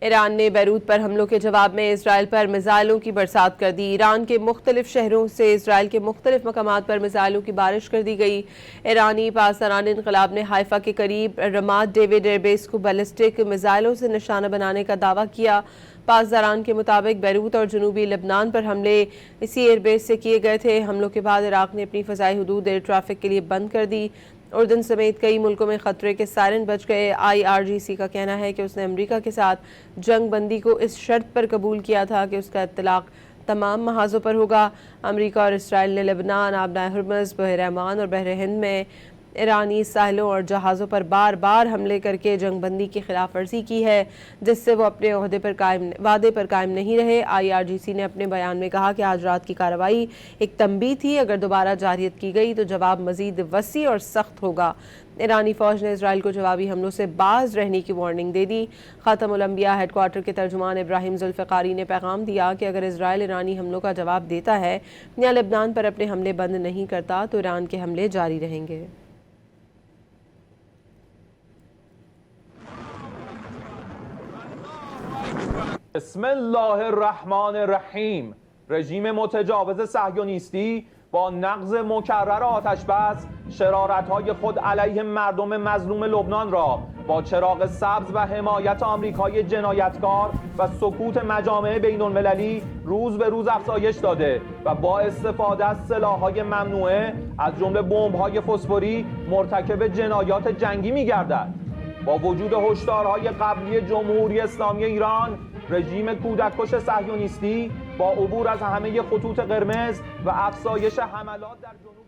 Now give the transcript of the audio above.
ایران نے بیروت پر حملوں کے جواب میں اسرائیل پر میزائلوں کی برسات کر دی۔ ایران کے مختلف شہروں سے اسرائیل کے مختلف مقامات پر میزائلوں کی بارش کر دی گئی۔ ایرانی پاسداران انقلاب نے حائفہ کے قریب رمات ڈیوڈ ایئر بیس کو بیلسٹک میزائلوں سے نشانہ بنانے کا دعویٰ کیا۔ پاسداران کے مطابق بیروت اور جنوبی لبنان پر حملے اسی ایئر بیس سے کیے گئے تھے۔ حملوں کے بعد عراق نے اپنی فضائی حدود ایئر ٹریفک کے لیے بند کر دی۔ اردن سمیت کئی ملکوں میں خطرے کے سائرن بج گئے۔ IRGC کا کہنا ہے کہ اس نے امریکہ کے ساتھ جنگ بندی کو اس شرط پر قبول کیا تھا کہ اس کا اطلاق تمام محاذوں پر ہوگا۔ امریکہ اور اسرائیل نے لبنان، آبنائے ہرمز، بحیرہ عمان اور بحر ہند میں ایرانی ساحلوں اور جہازوں پر بار بار حملے کر کے جنگ بندی کی خلاف ورزی کی ہے، جس سے وہ اپنے وعدے پر قائم نہیں رہے۔ IRGC نے اپنے بیان میں کہا کہ آج رات کی کارروائی ایک تنبیہ تھی، اگر دوبارہ جارحیت کی گئی تو جواب مزید وسیع اور سخت ہوگا۔ ایرانی فوج نے اسرائیل کو جوابی حملوں سے باز رہنے کی وارننگ دے دی۔ خاتم الانبیاء ہیڈ کوارٹر کے ترجمان ابراہیم ذوالفقاری نے پیغام دیا کہ اگر اسرائیل ایرانی حملوں کا جواب دیتا ہے یا لبنان پر اپنے حملے بند نہیں کرتا تو ایران کے حملے جاری رہیں گے۔ بسم الله الرحمن الرحیم. رژیم متجاوز صهیونیستی با نقض مکرر آتش بس شرارت‌های خود علیه مردم مظلوم لبنان را با چراغ سبز و حمایت آمریکای جنایتکار و سکوت مجامع بین‌المللی روز به روز افزایش داده و با استفاده از سلاح‌های ممنوعه از جمله بمب‌های فسفوری مرتکب جنایات جنگی می‌گردد. با وجود هشدارهای قبلی جمهوری اسلامی ایران، رژیم کودککش صهیونیستی با عبور از همه خطوط قرمز و افزایش حملات در جنوب